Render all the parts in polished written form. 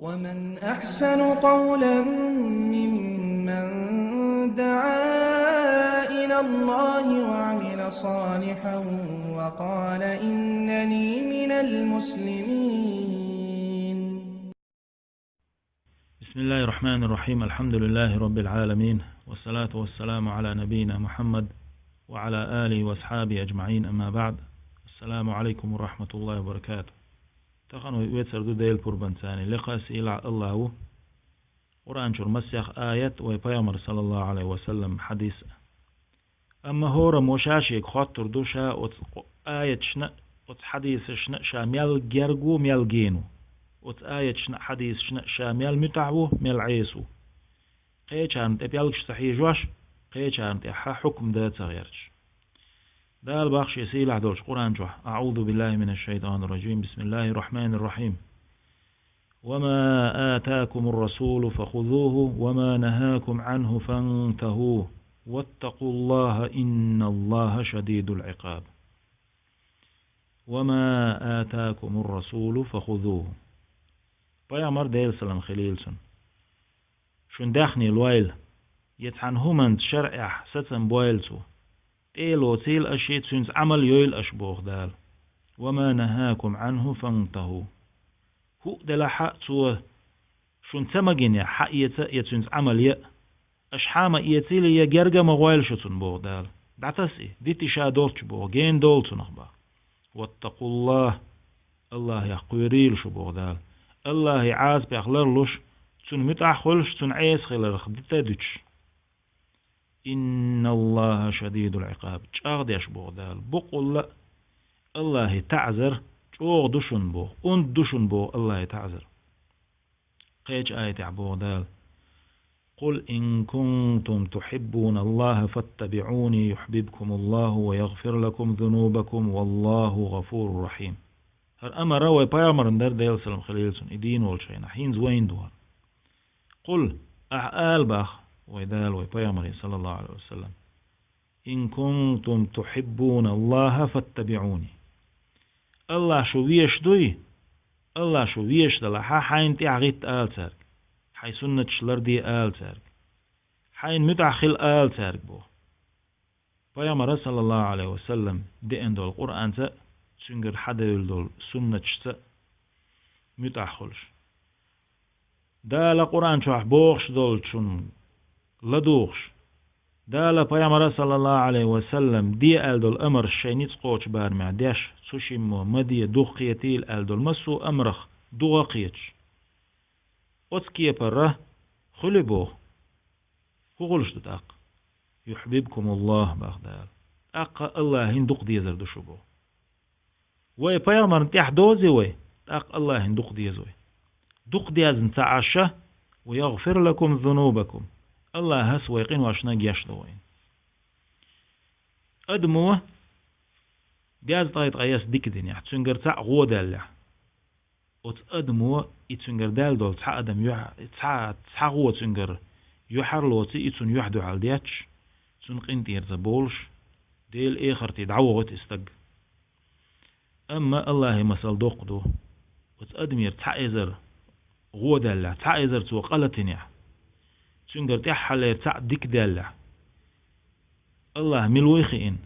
ومن أحسن قولا ممن دعا إلى الله وعمل صالحا وقال إنني من المسلمين. بسم الله الرحمن الرحيم. الحمد لله رب العالمين، والصلاة والسلام على نبينا محمد وعلى آله وأصحابه أجمعين، أما بعد. السلام عليكم ورحمة الله وبركاته. تخنوا يوتسر دو ديل قربان ثاني لقاس إلى الله قرآن شر مسيخ آيات ويبيامر صلى الله عليه وسلم حديث. أما هو موشاشيك خاطر دوشا آيات شنا حديث شنا شامل جرجو ميل جينو آيات شنا حديث شنا شامل متعبو ميل عيسو قيشان تبيالكش صحيح جواش قيشان تحا حكم دا تغيرش دال باخش يسيل عدوش قرآن جوح. أعوذ بالله من الشيطان الرجيم. بسم الله الرحمن الرحيم. وما آتاكم الرسول فخذوه وما نهاكم عنه فانتهوا واتقوا الله إن الله شديد العقاب. وما آتاكم الرسول فخذوه. بيامر ديل سلام خليلسون شون داخني الويل يتحن همند شرع ستن بويلسو إيلو تيل أشيت سنز عمل يويل أشبوخ دال. وما نهاكم عنه فانتهوا. هو دلا حق سوى شون تمجين يا حق يتسنز عمل يا أشحام يتيل يا جرجة مغويل شتن بوغ دال دعتسي دي تشا دولتش بوغ جين دولتو نخبا. واتقوا الله الله يقويريل شو بوغ دال الله يعاز بيخلرلوش تن متعخلش تن عيس خلرخ دتادوش. إن الله شديد العقاب. جاغ ديش بوغ دال بقول لا الله تعذر جوغ دوشن بوغ دوشن بوغ الله تعذر. قيج آية عبوغ دال قل إن كنتم تحبون الله فاتبعوني يحببكم الله ويغفر لكم ذنوبكم والله غفور رحيم. هر أما روي بايامر ندر ديل سلام خليلسون إدين والشينا حين زوين دوار. قل أعال باخ ويدال ويبيامر صلى الله عليه وسلم إن كنتم تحبون الله فاتبعوني. الله شو ويش دوي الله شو ويش دلا حين تعغيت آل تارك حي سنة شلردي آل تارك حين متعخل آل تارك بو. بيامر صلى الله عليه وسلم دي اندو القرآن تا سنجر حدا دول سنة شتا متعخلش دال قرآن شو بوخش دول شن لدوخش دالا بيامر صلى الله عليه وسلم دي ألدول أمر الشينيت قوش بارمع ديش سوشيمو مدية دوخيتيل ألدول مسو أمرخ دوغقيتش أتكي بره خلبوه خغلش دتاق يحببكم الله باخدال أق الله هندوق ديزر دشبو وي بيامر انتيح دوزي وي أق الله هندوق ديزوي دوق ديز انتعاشة ويغفر لكم ذنوبكم الله هس ويقين واشنا جيش دوين أدموه دياز طايت غياس ديك دنيا تسنجر تاع غودال أدموه يتسنجر دال دول تاع أدم تاع غو تسنجر يحر لوتي يتسن يحدو على دياتش تسنقين تيرز بولش ديل إيخر تدعوغت استق. أما الله مسال دوقدو وتأدمير تاع إزر غودال تاع إزر توقلتنيا سنجر تحل تاع ديك دالة الله ملويخين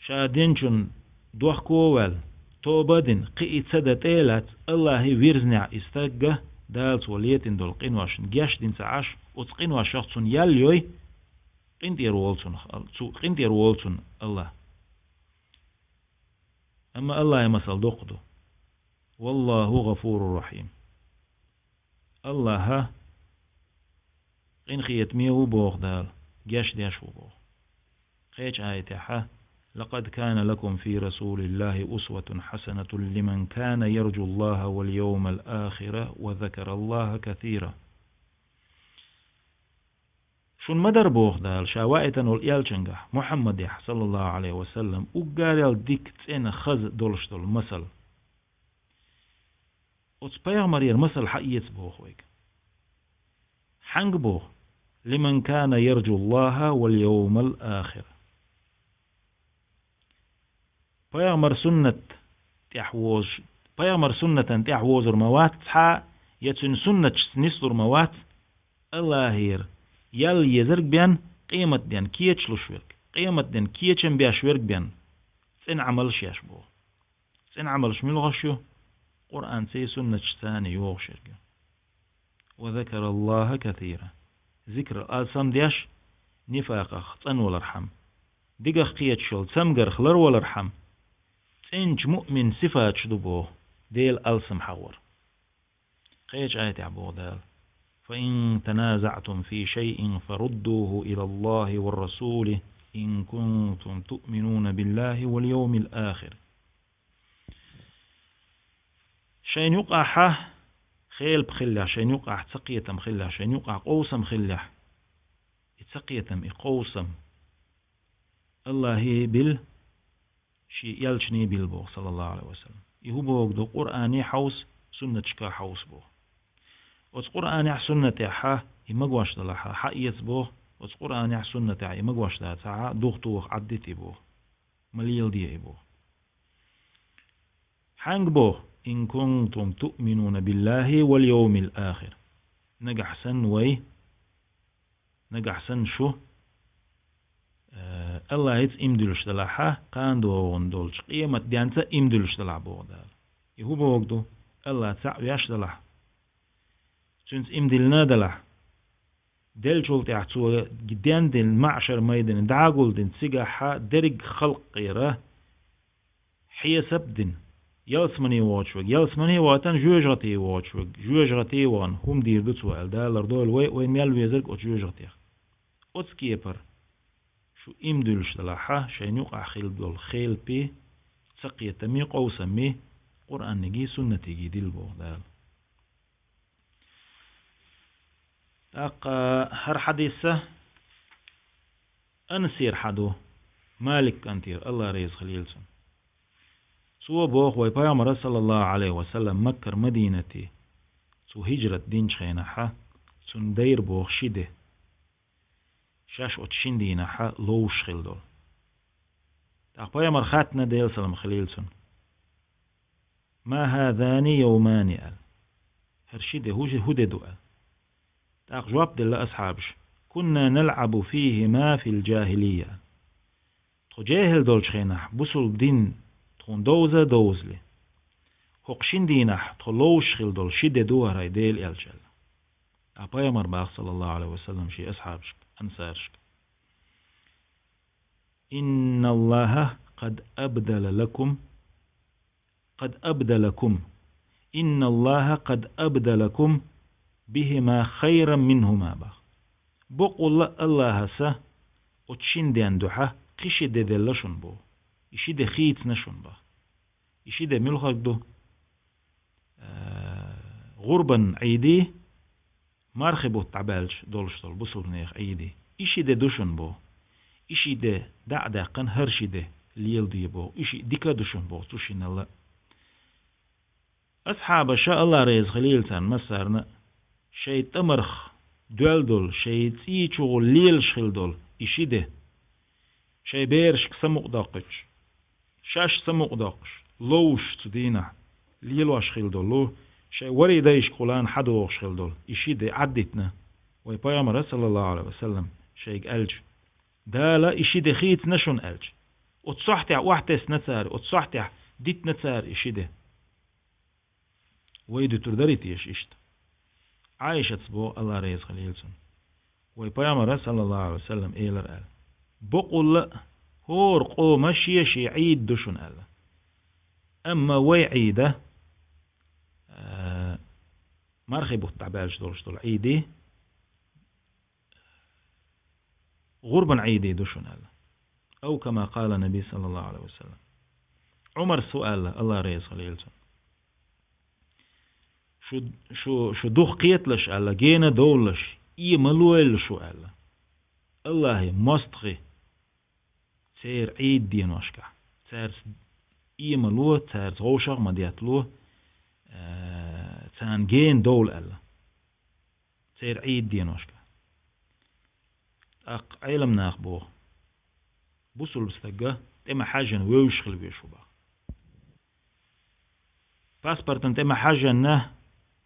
شادينشن دوخ كوال توبادن قي تسد تيلات الله ويرزنع استقه دالت وليتن دول قينواشن جاش دين سعاش وتقينواش شخصن ياليوي قندير وولتن الله. أما الله مسال دوقدو والله غفور رحيم. الله قين خيت ميو بوغ دال جاش دياش بوغ. خيج آية لقد كان لكم في رسول الله أسوة حسنة لمن كان يرجو الله واليوم الآخر وذكر الله كثيرا. شون مدر بوغ دال شاوائتا والإيالشنغا محمد صلى الله عليه وسلم أقاريال ديك تين خز دولش دول مسل وتبايغ مرير مسل حقيت بوغ ويك حنق بوغ لمن كان يرجو الله واليوم الآخر. بيغمر سنة تحوش بيامر سنة تاع وزر موات حا يتن سنة نسر موات الله هير يل يزرق بيان قيمة ديان كيتش لشويرك قيمة ديان كيتشن بياشويرك بيان سن عملش يشبو سن عملش ملغشو قرآن سي سنة ثاني يوغشيرك وذكر الله كثيرا ذكر الآسام دياش نفاق أخطن والارحم دقا قيت شل تمقر خلر والارحم تنج مؤمن صفات شدبوه ديل ألسم حور قيش آية عبو دال فإن تنازعتم في شيء فردوه إلى الله والرسول إن كنتم تؤمنون بالله واليوم الآخر شين يقع خيل بخلع شين يقع تقية مخلع شين يقع قوسم خلع تقية قوسم الله هي بال شي يلشني بالبوغ صلى الله عليه وسلم يهبوغ دو قرآني حوس سنة شكا حوس بوغ وش قرآني سنة حا يمقواش دلحا حقيت بوغ وش قرآني سنة يمقواش دلحا دوغتوغ عدتي بوغ مليل دي بوغ حانق بوغ إن كنتم تؤمنون بالله واليوم الآخر نجح سن وي نجح سن شو الله يت إمدلش دلحا قاندو وندولش قيمة ديانتا إمدلش دلح بوغ دال يهو بوغدو الله تعوياش دلح سنس إمدلنا دلح دل شولت يحتوى جديان دل معشر ميدن دعاقول دن سيقاحا درق خلق قيرة حي سبدن يلسمني واتشوك يلسمني واتن جوجغتي واتشوك جوجغتي وان هم دير دو سوال دالر دول وين ميال ويزرق او جوجغتي اوتسكيبر شو إمدلش دلحا شين يقع خيل دول خيل بي سقية تمي قوسمي قرآن نجي سنة تيجي ديل بو دال هر حديثة أنسير حدو مالك كنتير الله ريز خليلسون سو بوخ وي بيامر صلى الله عليه وسلم مكر مدينتي سو هجرة دين شخينحا سن دير بوخ شده شاش اتشين دينحا لوش خلدول تاق بيامر خاتنا ديل سلام خليلسون ما هذان يومان أل هرشده هددو أل تاق جواب دل أصحابش كنا نلعب فيهما في الجاهلية تجاهل دول شخينح بسل دين تون دوزة دوزلي هقشين دينح تلوش خل دول شده دو هراي ديل إلجل أبايا مرباق صلى الله عليه وسلم شي أصحابش أنسارش إن الله قد أبدلكم إن الله قد أبدلكم بهما خيرا منهما بقول الله سا وتشين ديان دوحة قشي دي دلشن بو إشي دي خيت نشن با إشي دي ملخك دو غربا عيدي مارخبو تعبالش دولش دول بصل نيخ عيدي إشي دي دوشن بو إشي دي دعدا قن هرشي دي ليل دي بو إشي ديكا دوشن بو توشين الله أصحاب شاء الله ريز خليلتان مسارنا شي تمرخ دول دول شي تيچو ليل شخل دول إشي ده شي بيرشك سمق داقش شاش سمق داقش لوش تدينا ليل واشخل دول لو شي وري دايش قولان حدو واشخل دول إشي ده عدتنا وي بيامر صلى الله عليه وسلم شيك ألج دالا إشي ده خيت نشون ألج وتصحتع واحتس نتار وتصحتع ديت نتار إشي ده ويدو تردريت يش إشت عايشة بو الله ريز خليلسون وي بيامر صلى الله عليه وسلم إيلر قال بقول هور قو مشي شي عيد دشون قال أما وي عيدة مرخبو التعبالش دولش دول عيدي غربا عيدي دشون قال أو كما قال النبي صلى الله عليه وسلم عمر سؤال الله ريز خليلسون شو دوخ قيتلش الله جينا دولش إيه ملويل شو الله مستغي تير عيد دينوشكا تير إيه ملوه تير غوشغ مدياتلوه تان جين دول الله تير عيد دينوشكا علم ناخبوه بوصل بستقى إما حاجة ويوشغل بيشوبا باسبورت انت ما حاجة نه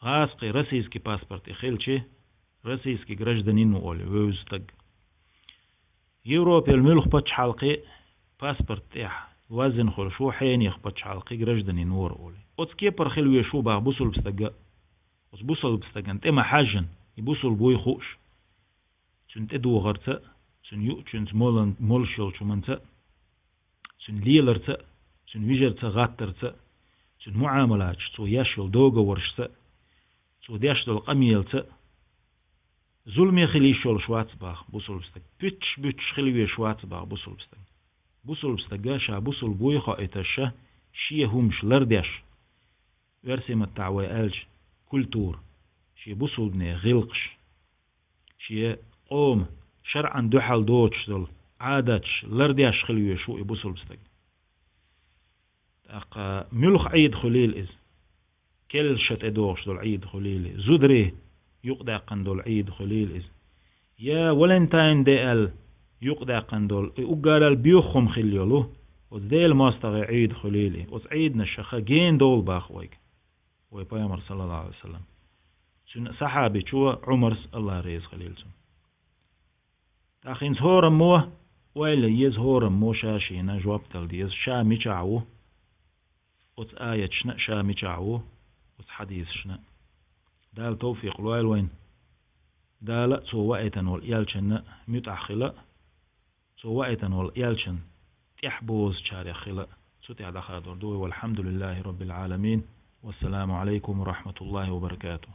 غاسقي رسيسكي باسبورت خيلشي رسيسكي гражданин أولي ويوزتق يوروبي الملخ باتش حلقي باسبورت إح وزن خل شو حين يخبطش حلقي гражданин نور أولي أتسكي برخيل ويشو باه بوصل بستقى بوصل بستقى انت ما حاجة يبوصل بوي خوش سنت ادو غرت سن يو سنت مولشل شو منت سن ليلرت سن ويجرت غاترت سن معاملات سو ياشل دوغا ورشت سو دياشل قميلت ظلمي خلي شول شواتباخ بوصل بستق بيتش خلي شواتباخ بوصل بستق شا بوصل بوي خايتش شي همش لرديش ورسي متعوي ألج كولتور شي بوصل بني غلقش شي قوم شرعا دوحل دوتش دول عادتش لرديش خلي شو يبوصل بستق أق ملخ عيد خليل إز كل شت أدوش دول عيد خليل زدري يقدع قندول عيد خليل إز يا ولنتاين ديال يقدع قندول وقال البيوخم خليلو وذيل ماستغي عيد خليلي وعيد نشخة جين دول باخويك ويبايمر صلى الله عليه وسلم سن صحابي شو عمر الله ريز خليل سن تاخين هورم مو ويلا يز هورم مو شاشينا جواب تلديز شامي شعو وت آية شنا شامي شعو وت حديث شنا دال توفيق الويل وين دال سو وقتا واليالشن متأخلا سو وقتا واليالشن تحبوز شاري خلا سو تعدخل دوي والحمد لله رب العالمين والسلام عليكم ورحمة الله وبركاته.